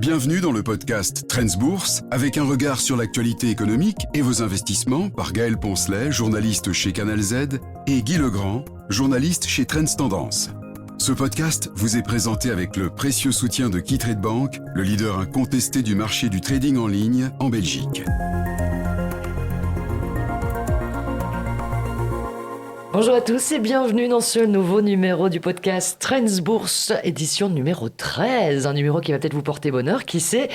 Bienvenue dans le podcast Trends Bourse, avec un regard sur l'actualité économique et vos investissements par Gaël Poncelet, journaliste chez Canal Z, et Guy Legrand, journaliste chez Trends Tendance. Ce podcast vous est présenté avec le précieux soutien de KeyTrade Bank, le leader incontesté du marché du trading en ligne en Belgique. Bonjour à tous et bienvenue dans ce nouveau numéro du podcast Trends Bourse, édition numéro 13, un numéro qui va peut-être vous porter bonheur, qui sait.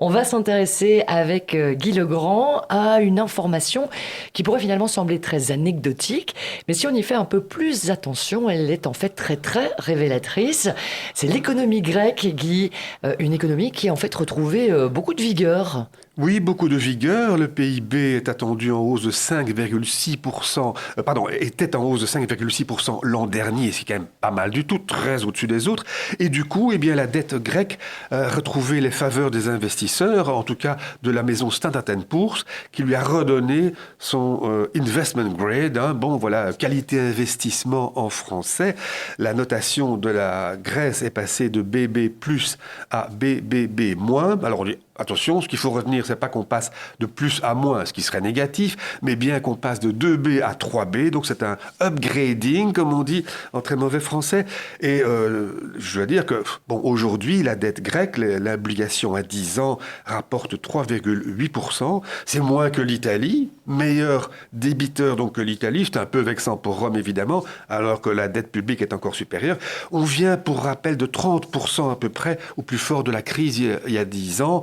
On va s'intéresser avec Guy Legrand à une information qui pourrait finalement sembler très anecdotique, mais si on y fait un peu plus attention, elle est en fait très révélatrice. C'est l'économie grecque, Guy, une économie qui a en fait retrouvé beaucoup de vigueur. Oui, beaucoup de vigueur. Le PIB est attendu en hausse de 5,6%, était en hausse de 5,6% l'an dernier, c'est quand même pas mal du tout, très au-dessus des autres. Et du coup, la dette grecque a retrouvé les faveurs des investisseurs, en tout cas de la maison Standard & Poor's, qui lui a redonné son investment grade, qualité investissement en français. La notation de la Grèce est passée de BB+ à BBB-. Alors, attention, ce qu'il faut retenir, c'est pas qu'on passe de plus à moins, ce qui serait négatif, mais bien qu'on passe de 2B à 3B. Donc c'est un upgrading, comme on dit en très mauvais français. Et je dois dire que, aujourd'hui, la dette grecque, l'obligation à 10 ans, rapporte 3,8%. C'est moins que l'Italie, meilleur débiteur donc que l'Italie. C'est un peu vexant pour Rome, évidemment, alors que la dette publique est encore supérieure. On vient, pour rappel, de 30% à peu près, au plus fort de la crise il y a 10 ans.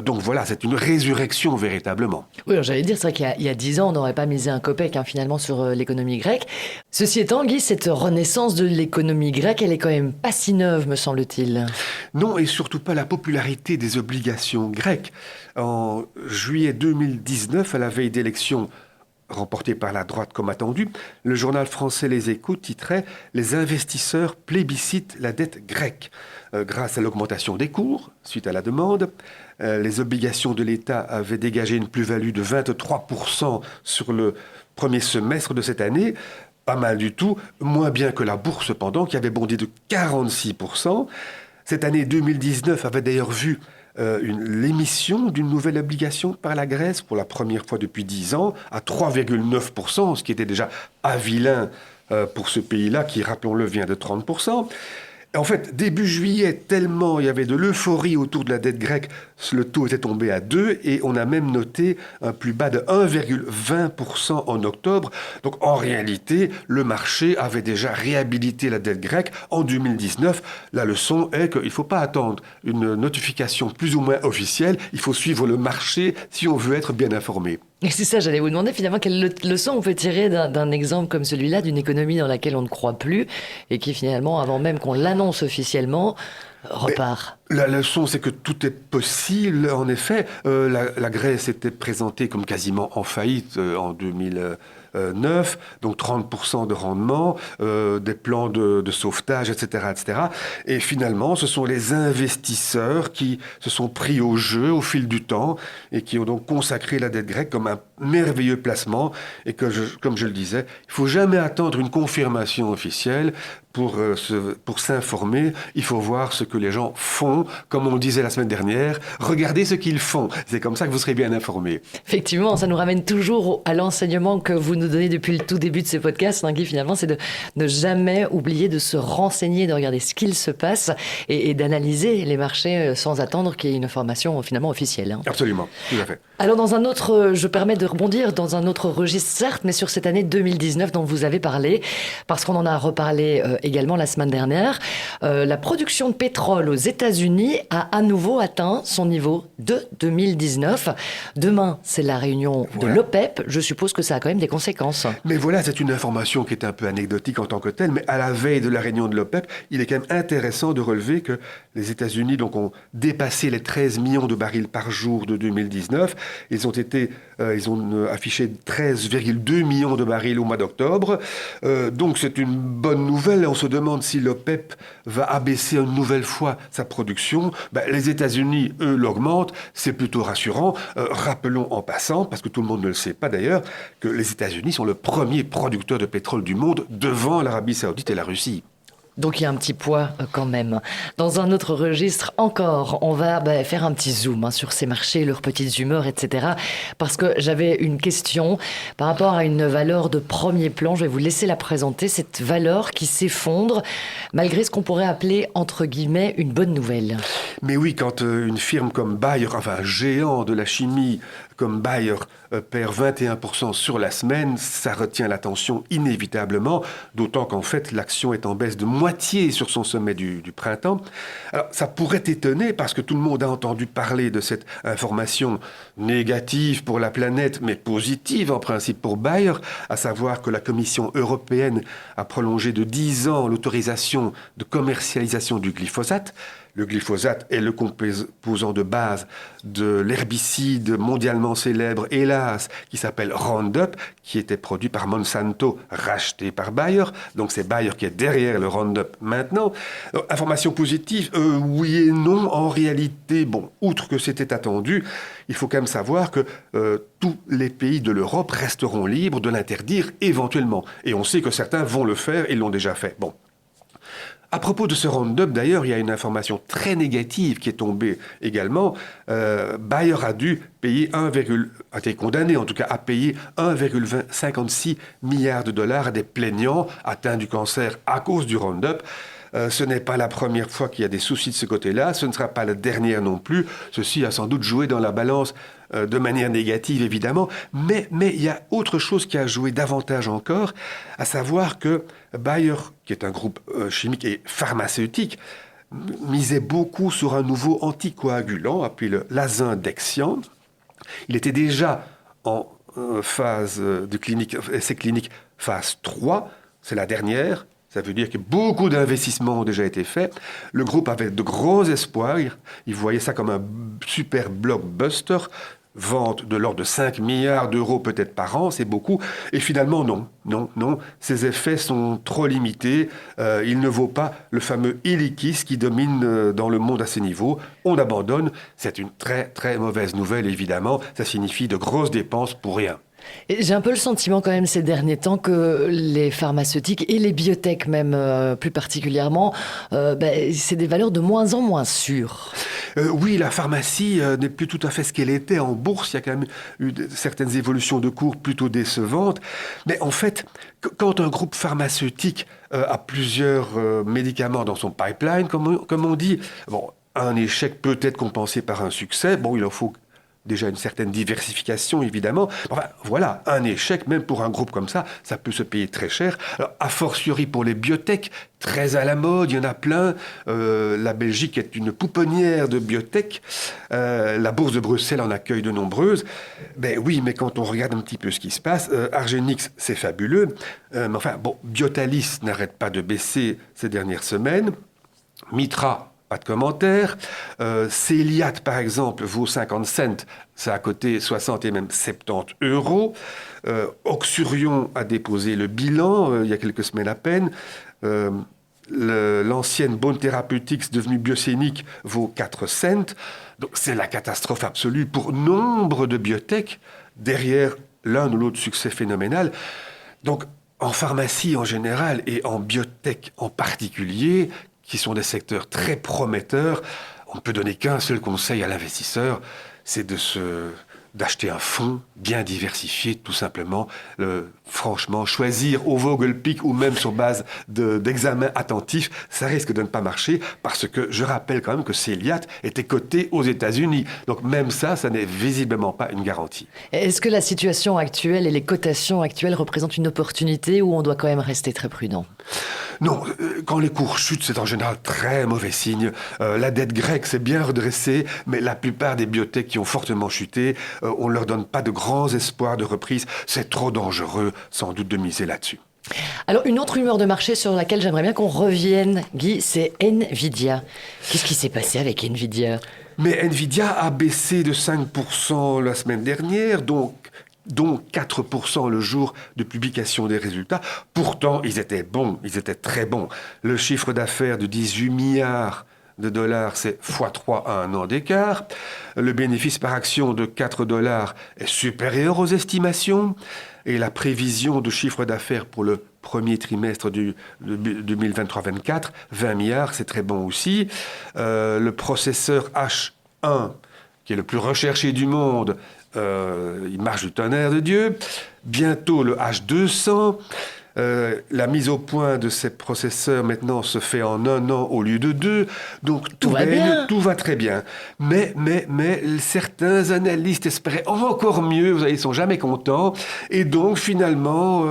Donc voilà, c'est une résurrection véritablement. Oui, alors j'allais dire, c'est vrai qu'il y a 10 ans, on n'aurait pas misé un copec finalement sur l'économie grecque. Ceci étant, Guy, cette renaissance de l'économie grecque, elle est quand même pas si neuve, me semble-t-il. Non, et surtout pas la popularité des obligations grecques. En juillet 2019, à la veille d'élections remportée par la droite comme attendu, le journal français Les Échos titrait « Les investisseurs plébiscitent la dette grecque ». Grâce à l'augmentation des cours, suite à la demande, les obligations de l'État avaient dégagé une plus-value de 23% sur le premier semestre de cette année. Pas mal du tout, moins bien que la bourse cependant, qui avait bondi de 46%. Cette année 2019 avait d'ailleurs vu l'émission d'une nouvelle obligation par la Grèce pour la première fois depuis 10 ans à 3,9%, ce qui était déjà avilain pour ce pays-là qui, rappelons-le, vient de 30%. En fait, début juillet, tellement il y avait de l'euphorie autour de la dette grecque, le taux était tombé à 2 et on a même noté un plus bas de 1,20% en octobre. Donc en réalité, le marché avait déjà réhabilité la dette grecque en 2019. La leçon est qu'il ne faut pas attendre une notification plus ou moins officielle, il faut suivre le marché si on veut être bien informé. Et c'est ça, j'allais vous demander finalement quelle leçon on peut tirer d'un exemple comme celui-là, d'une économie dans laquelle on ne croit plus et qui finalement, avant même qu'on l'annonce officiellement, repart. Mais la leçon, c'est que tout est possible. En effet, la Grèce était présentée comme quasiment en faillite en 2009, donc 30% de rendement, des plans de sauvetage, etc., etc. Et finalement, ce sont les investisseurs qui se sont pris au jeu au fil du temps et qui ont donc consacré la dette grecque comme un merveilleux placement. Et que, comme je le disais, il ne faut jamais attendre une confirmation officielle pour s'informer. Il faut voir ce que les gens font, comme on le disait la semaine dernière. Regardez ce qu'ils font. C'est comme ça que vous serez bien informé. Effectivement, ça nous ramène toujours à l'enseignement que vous nous donnez depuis le tout début de ces podcasts, Guy, finalement, c'est de ne jamais oublier de se renseigner, de regarder ce qu'il se passe et d'analyser les marchés sans attendre qu'il y ait une information finalement officielle. Absolument, tout à fait. Alors je permets de rebondir dans un autre registre, certes, mais sur cette année 2019 dont vous avez parlé, parce qu'on en a reparlé également la semaine dernière. La production de pétrole aux États-Unis a à nouveau atteint son niveau de 2019. Demain, c'est la réunion de l'OPEP. Je suppose que ça a quand même des conséquences. Mais voilà, c'est une information qui est un peu anecdotique en tant que telle, mais à la veille de la réunion de l'OPEP, il est quand même intéressant de relever que les États-Unis ont dépassé les 13 millions de barils par jour de 2019. Ils ont affiché 13,2 millions de barils au mois d'octobre. Donc c'est une bonne nouvelle. On se demande si l'OPEP va abaisser une nouvelle fois sa production. Les États-Unis, eux, l'augmentent. C'est plutôt rassurant. Rappelons en passant, parce que tout le monde ne le sait pas d'ailleurs, que les États-Unis sont le premier producteur de pétrole du monde devant l'Arabie Saoudite et la Russie. Donc il y a un petit poids quand même. Dans un autre registre encore, on va faire un petit zoom sur ces marchés, leurs petites humeurs, etc. Parce que j'avais une question par rapport à une valeur de premier plan. Je vais vous laisser la présenter, cette valeur qui s'effondre malgré ce qu'on pourrait appeler, entre guillemets, une bonne nouvelle. Mais oui, quand une firme comme Bayer, enfin un géant de la chimie comme Bayer, perd 21% sur la semaine, ça retient l'attention inévitablement, d'autant qu'en fait l'action est en baisse de moitié sur son sommet du printemps. Alors ça pourrait étonner parce que tout le monde a entendu parler de cette information négative pour la planète, mais positive en principe pour Bayer, à savoir que la Commission européenne a prolongé de 10 ans l'autorisation de commercialisation du glyphosate. Le glyphosate est le composant de base de l'herbicide mondialement célèbre, hélas, qui s'appelle Roundup, qui était produit par Monsanto, racheté par Bayer. Donc c'est Bayer qui est derrière le Roundup maintenant. Donc, information positive, oui et non. En réalité, bon, outre que c'était attendu, il faut quand même savoir que tous les pays de l'Europe resteront libres de l'interdire éventuellement. Et on sait que certains vont le faire et l'ont déjà fait. Bon. À propos de ce Roundup, d'ailleurs, il y a une information très négative qui est tombée également. Bayer a dû payer a été condamné en tout cas à payer 1,56 milliard de dollars à des plaignants atteints du cancer à cause du Roundup. Ce n'est pas la première fois qu'il y a des soucis de ce côté-là, ce ne sera pas la dernière non plus. Ceci a sans doute joué dans la balance de manière négative, évidemment. Mais il y a autre chose qui a joué davantage encore, à savoir que Bayer, qui est un groupe chimique et pharmaceutique, misait beaucoup sur un nouveau anticoagulant, appelé l'Azindexian. Il était déjà en phase de essai clinique phase 3, c'est la dernière. Ça veut dire que beaucoup d'investissements ont déjà été faits. Le groupe avait de gros espoirs. Il voyait ça comme un super blockbuster. Vente de l'ordre de 5 milliards d'euros peut-être par an, c'est beaucoup. Et finalement, non. Ces effets sont trop limités. Il ne vaut pas le fameux Eliquis qui domine dans le monde à ce niveau. On abandonne. C'est une très, très mauvaise nouvelle, évidemment. Ça signifie de grosses dépenses pour rien. Et j'ai un peu le sentiment quand même ces derniers temps que les pharmaceutiques et les biotech même plus particulièrement, c'est des valeurs de moins en moins sûres. Oui, la pharmacie n'est plus tout à fait ce qu'elle était en bourse. Il y a quand même eu certaines évolutions de cours plutôt décevantes. Mais en fait, quand un groupe pharmaceutique a plusieurs médicaments dans son pipeline, comme on dit, bon, un échec peut être compensé par un succès. Bon, il en faut déjà une certaine diversification, évidemment. Enfin, voilà, un échec, même pour un groupe comme ça peut se payer très cher. Alors, a fortiori pour les biotech, très à la mode, il y en a plein. La Belgique est une pouponnière de biotech. La bourse de Bruxelles en accueille de nombreuses. Ben oui, mais quand on regarde un petit peu ce qui se passe, Argenix, c'est fabuleux. Mais enfin, bon, Biotalis n'arrête pas de baisser ces dernières semaines. Mitra, pas de commentaire. Céliat, par exemple, vaut 50 cents. Ça a coté 60 et même 70 euros. Oxurion a déposé le bilan il y a quelques semaines à peine. L'ancienne Bone Therapeutics devenue Biocénique vaut 4 cents. Donc c'est la catastrophe absolue pour nombre de biotech derrière l'un ou l'autre succès phénoménal. Donc en pharmacie en général et en biotech en particulier, qui sont des secteurs très prometteurs, on ne peut donner qu'un seul conseil à l'investisseur, c'est d'acheter un fonds bien diversifié, tout simplement. Franchement, choisir au Vogelpick ou même sur base d'examens attentifs, ça risque de ne pas marcher parce que je rappelle quand même que Céliat était coté aux États-Unis. Donc même ça n'est visiblement pas une garantie. Est-ce que la situation actuelle et les cotations actuelles représentent une opportunité ou on doit quand même rester très prudent ? Non, quand les cours chutent, c'est en général très mauvais signe. La dette grecque s'est bien redressée, mais la plupart des biotech qui ont fortement chuté, on ne leur donne pas de grands espoirs de reprise. C'est trop dangereux, sans doute, de miser là-dessus. Alors, une autre rumeur de marché sur laquelle j'aimerais bien qu'on revienne, Guy, c'est Nvidia. Qu'est-ce qui s'est passé avec Nvidia ? Mais Nvidia a baissé de 5% la semaine dernière, dont 4% le jour de publication des résultats. Pourtant, ils étaient bons, ils étaient très bons. Le chiffre d'affaires de 18 milliards de dollars, c'est x3 à un an d'écart. Le bénéfice par action de 4 dollars est supérieur aux estimations. Et la prévision de chiffre d'affaires pour le premier trimestre de 2023-24, 20 milliards, c'est très bon aussi. Le processeur H1, qui est le plus recherché du monde, il marche du tonnerre de Dieu. Bientôt le H200. La mise au point de ces processeurs maintenant se fait en 1 an au lieu de 2. Donc tout va très bien. Mais certains analystes espéraient encore mieux. Vous savez, ils ne sont jamais contents. Et donc finalement,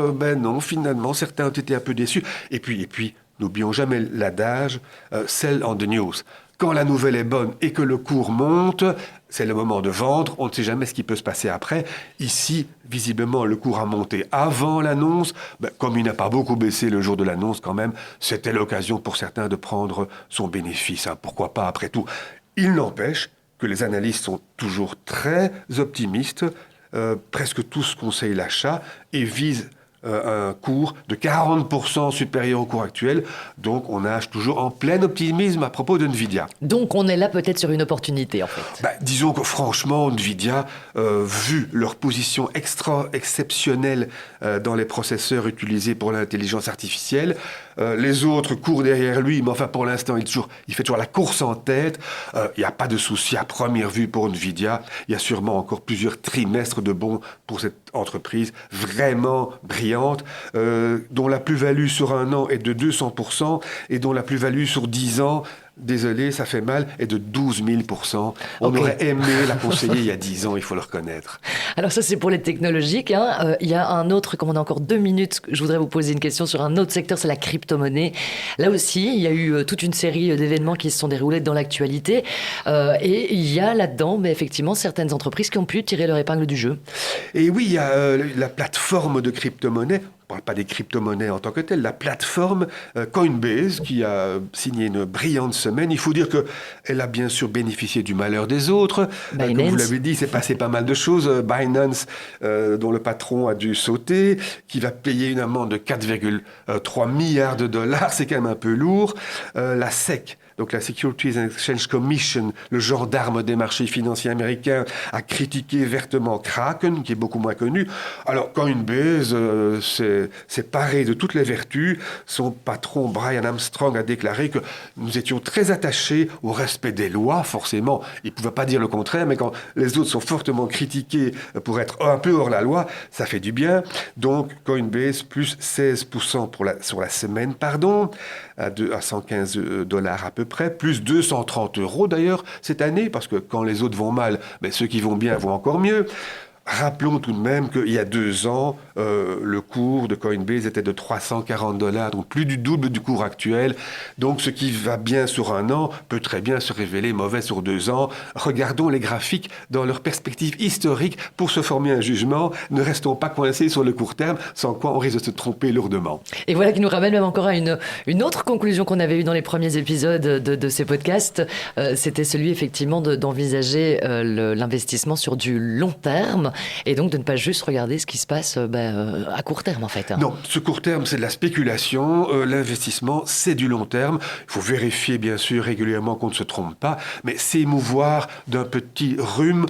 certains ont été un peu déçus. Et puis n'oublions jamais l'adage, sell on the news. Quand la nouvelle est bonne et que le cours monte, c'est le moment de vendre. On ne sait jamais ce qui peut se passer après. Ici, visiblement, le cours a monté avant l'annonce. Comme il n'a pas beaucoup baissé le jour de l'annonce quand même, c'était l'occasion pour certains de prendre son bénéfice. Pourquoi pas après tout. Il n'empêche que les analystes sont toujours très optimistes. Presque tous conseillent l'achat et visent un cours de 40% supérieur au cours actuel. Donc, on nage toujours en plein optimisme à propos de Nvidia. Donc, on est là peut-être sur une opportunité, en fait. Disons que franchement, Nvidia, vu leur position exceptionnelle dans les processeurs utilisés pour l'intelligence artificielle, les autres courent derrière lui, mais enfin, pour l'instant, il fait toujours la course en tête. Il n'y a pas de souci à première vue pour Nvidia. Il y a sûrement encore plusieurs trimestres de bons pour cette entreprise vraiment brillante, dont la plus-value sur 1 an est de 200% et dont la plus-value sur 10 ans, désolé, ça fait mal, est de 12 000%. On aurait aimé la conseiller il y a 10 ans, il faut le reconnaître. Alors ça, c'est pour les technologiques. Il y a un autre, comme on a encore 2 minutes, je voudrais vous poser une question sur un autre secteur, c'est la crypto-monnaie. Là aussi, il y a eu toute une série d'événements qui se sont déroulés dans l'actualité. Et il y a là-dedans, effectivement, certaines entreprises qui ont pu tirer leur épingle du jeu. Et oui, il y a la plateforme de crypto-monnaie. On ne parle pas des crypto-monnaies en tant que telles, la plateforme Coinbase qui a signé une brillante semaine. Il faut dire qu'elle a bien sûr bénéficié du malheur des autres. Comme vous l'avez dit, il s'est passé pas mal de choses. Binance, dont le patron a dû sauter, qui va payer une amende de 4,3 milliards de dollars. C'est quand même un peu lourd. La SEC, donc la Securities and Exchange Commission, le gendarme des marchés financiers américains, a critiqué vertement Kraken, qui est beaucoup moins connu. Alors Coinbase, c'est paré de toutes les vertus. Son patron Brian Armstrong a déclaré que nous étions très attachés au respect des lois, forcément. Il ne pouvait pas dire le contraire, mais quand les autres sont fortement critiqués pour être un peu hors la loi, ça fait du bien. Donc Coinbase, plus 16% sur la semaine, à 115 dollars à peu près, plus 230 € d'ailleurs cette année, parce que quand les autres vont mal, ceux qui vont bien vont encore mieux. Rappelons tout de même qu'il y a 2 ans, le cours de Coinbase était de 340 $, donc plus du double du cours actuel. Donc ce qui va bien sur 1 an peut très bien se révéler mauvais sur 2 ans. Regardons les graphiques dans leur perspective historique pour se former un jugement. Ne restons pas coincés sur le court terme, sans quoi on risque de se tromper lourdement. Et voilà qui nous ramène même encore à une autre conclusion qu'on avait eue dans les premiers épisodes de ces podcasts. C'était celui effectivement d'envisager l'investissement sur du long terme. Et donc de ne pas juste regarder ce qui se passe à court terme en fait. Non, ce court terme c'est de la spéculation, l'investissement c'est du long terme. Il faut vérifier bien sûr régulièrement qu'on ne se trompe pas, mais s'émouvoir d'un petit rhume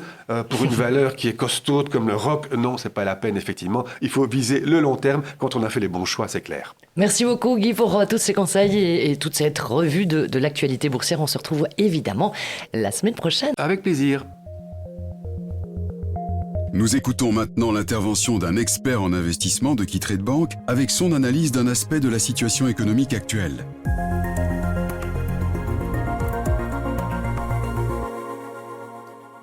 pour une valeur qui est costaude comme le rock, non, c'est pas la peine effectivement. Il faut viser le long terme quand on a fait les bons choix, c'est clair. Merci beaucoup Guy pour tous ces conseils et toute cette revue de l'actualité boursière. On se retrouve évidemment la semaine prochaine. Avec plaisir. Nous écoutons maintenant l'intervention d'un expert en investissement de Keytrade Bank avec son analyse d'un aspect de la situation économique actuelle.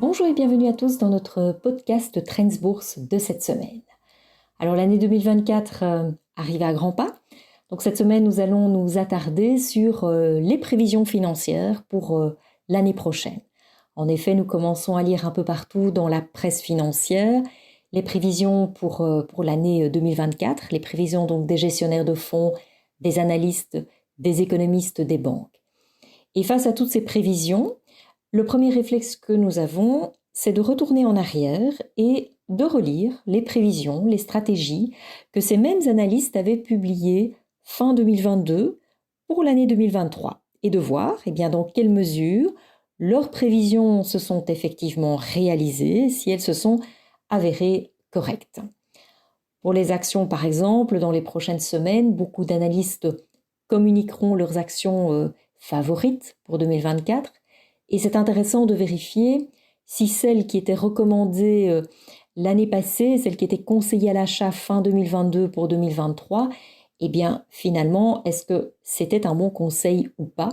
Bonjour et bienvenue à tous dans notre podcast Trends Bourse de cette semaine. Alors l'année 2024 arrive à grands pas. Donc cette semaine, nous allons nous attarder sur les prévisions financières pour l'année prochaine. En effet, nous commençons à lire un peu partout dans la presse financière les prévisions pour l'année 2024, les prévisions donc des gestionnaires de fonds, des analystes, des économistes, des banques. Et face à toutes ces prévisions, le premier réflexe que nous avons, c'est de retourner en arrière et de relire les prévisions, les stratégies que ces mêmes analystes avaient publiées fin 2022 pour l'année 2023. est de voir dans quelle mesure leurs prévisions se sont effectivement réalisées, si elles se sont avérées correctes. Pour les actions, par exemple, dans les prochaines semaines, beaucoup d'analystes communiqueront leurs actions favorites pour 2024. Et c'est intéressant de vérifier si celles qui étaient recommandées l'année passée, celles qui étaient conseillées à l'achat fin 2022 pour 2023, finalement, est-ce que c'était un bon conseil ou pas?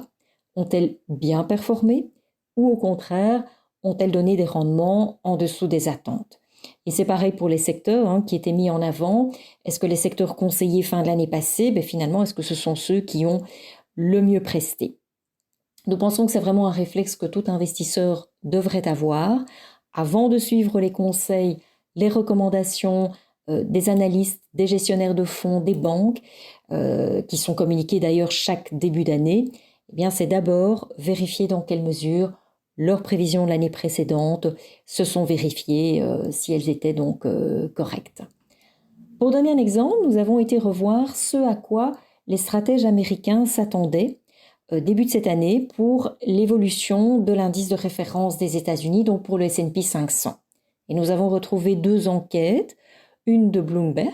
Ont-elles bien performé? Ou au contraire, ont-elles donné des rendements en dessous des attentes? Et c'est pareil pour les secteurs qui étaient mis en avant. Est-ce que les secteurs conseillés fin de l'année passée, finalement, est-ce que ce sont ceux qui ont le mieux presté? Nous pensons que c'est vraiment un réflexe que tout investisseur devrait avoir avant de suivre les conseils, les recommandations des analystes, des gestionnaires de fonds, des banques, qui sont communiqués d'ailleurs chaque début d'année. C'est d'abord vérifier dans quelle mesure leurs prévisions de l'année précédente se sont vérifiées, si elles étaient donc correctes. Pour donner un exemple, nous avons été revoir ce à quoi les stratèges américains s'attendaient début de cette année pour l'évolution de l'indice de référence des États-Unis, donc pour le S&P 500. Et nous avons retrouvé 2 enquêtes, une de Bloomberg,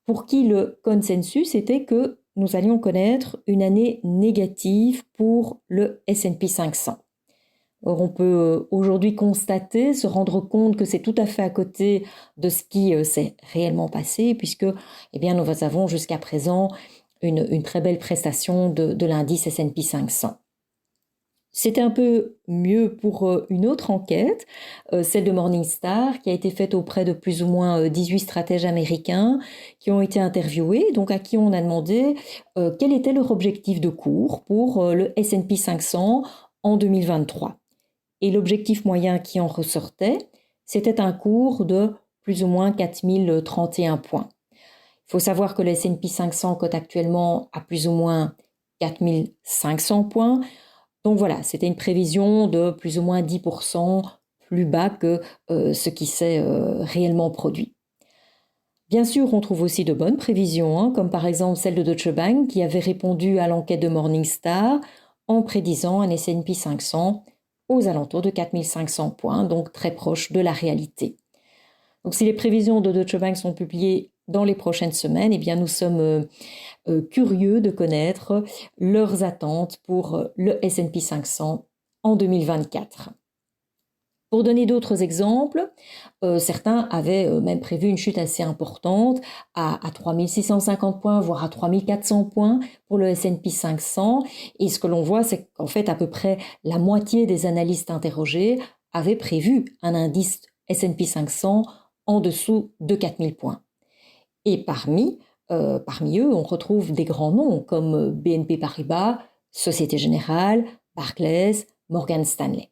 pour qui le consensus était que nous allions connaître une année négative pour le S&P 500. Or, on peut aujourd'hui constater, se rendre compte que c'est tout à fait à côté de ce qui s'est réellement passé, puisque nous avons jusqu'à présent une très belle prestation de l'indice S&P 500. C'était un peu mieux pour une autre enquête, celle de Morningstar, qui a été faite auprès de plus ou moins 18 stratèges américains qui ont été interviewés, donc à qui on a demandé quel était leur objectif de cours pour le S&P 500 en 2023. Et l'objectif moyen qui en ressortait, c'était un cours de plus ou moins 4031 points. Il faut savoir que le S&P 500 cote actuellement à plus ou moins 4500 points. Donc voilà, c'était une prévision de plus ou moins 10% plus bas que ce qui s'est réellement produit. Bien sûr, on trouve aussi de bonnes prévisions, comme par exemple celle de Deutsche Bank qui avait répondu à l'enquête de Morningstar en prédisant un S&P 500 aux alentours de 4500 points, donc très proche de la réalité. Donc si les prévisions de Deutsche Bank sont publiées dans les prochaines semaines, nous sommes curieux de connaître leurs attentes pour le S&P 500 en 2024. Pour donner d'autres exemples, certains avaient même prévu une chute assez importante à 3650 points, voire à 3400 points pour le S&P 500. Et ce que l'on voit, c'est qu'en fait, à peu près la moitié des analystes interrogés avaient prévu un indice S&P 500 en dessous de 4000 points. Et parmi eux, on retrouve des grands noms comme BNP Paribas, Société Générale, Barclays, Morgan Stanley.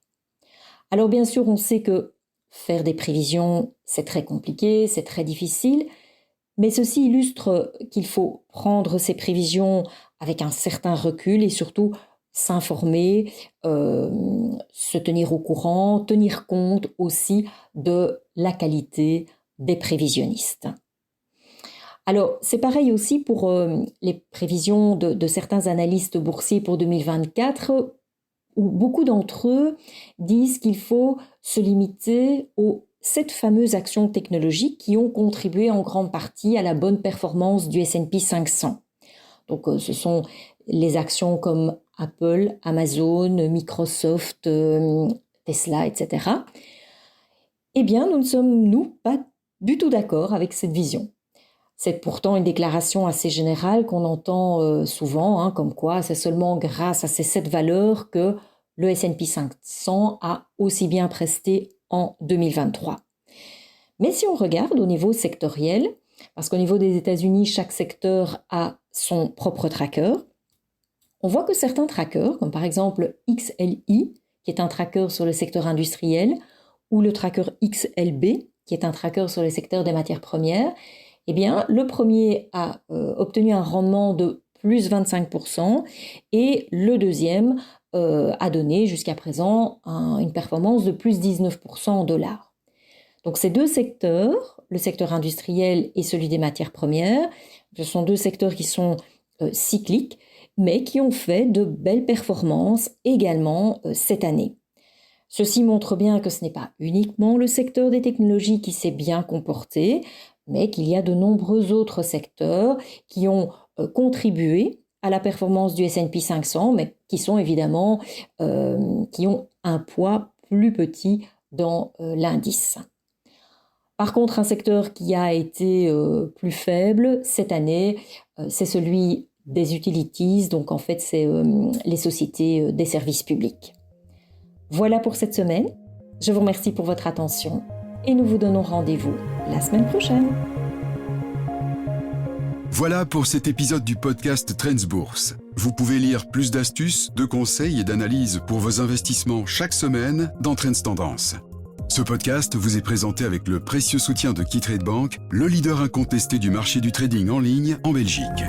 Alors bien sûr, on sait que faire des prévisions, c'est très compliqué, c'est très difficile, mais ceci illustre qu'il faut prendre ces prévisions avec un certain recul et surtout s'informer, se tenir au courant, tenir compte aussi de la qualité des prévisionnistes. Alors, c'est pareil aussi pour les prévisions de certains analystes boursiers pour 2024, où beaucoup d'entre eux disent qu'il faut se limiter aux 7 fameuses actions technologiques qui ont contribué en grande partie à la bonne performance du S&P 500. Donc, ce sont les actions comme Apple, Amazon, Microsoft, Tesla, etc. Nous ne sommes, pas du tout d'accord avec cette vision. C'est pourtant une déclaration assez générale qu'on entend souvent, comme quoi c'est seulement grâce à ces 7 valeurs que le S&P 500 a aussi bien presté en 2023. Mais si on regarde au niveau sectoriel, parce qu'au niveau des États-Unis, chaque secteur a son propre tracker, on voit que certains trackers, comme par exemple XLI, qui est un tracker sur le secteur industriel, ou le tracker XLB, qui est un tracker sur le secteur des matières premières, le premier a obtenu un rendement de plus 25% et le deuxième a donné jusqu'à présent une performance de plus 19% en dollars. Donc ces 2 secteurs, le secteur industriel et celui des matières premières, ce sont 2 secteurs qui sont cycliques, mais qui ont fait de belles performances également cette année. Ceci montre bien que ce n'est pas uniquement le secteur des technologies qui s'est bien comporté, mais qu'il y a de nombreux autres secteurs qui ont contribué à la performance du S&P 500, mais qui sont évidemment, qui ont un poids plus petit dans l'indice. Par contre, un secteur qui a été plus faible cette année, c'est celui des utilities, donc en fait c'est les sociétés des services publics. Voilà pour cette semaine. Je vous remercie pour votre attention et nous vous donnons rendez-vous la semaine prochaine. Voilà pour cet épisode du podcast Trends Bourse. Vous pouvez lire plus d'astuces, de conseils et d'analyses pour vos investissements chaque semaine dans Trends Tendance. Ce podcast vous est présenté avec le précieux soutien de KeyTrade Bank, le leader incontesté du marché du trading en ligne en Belgique.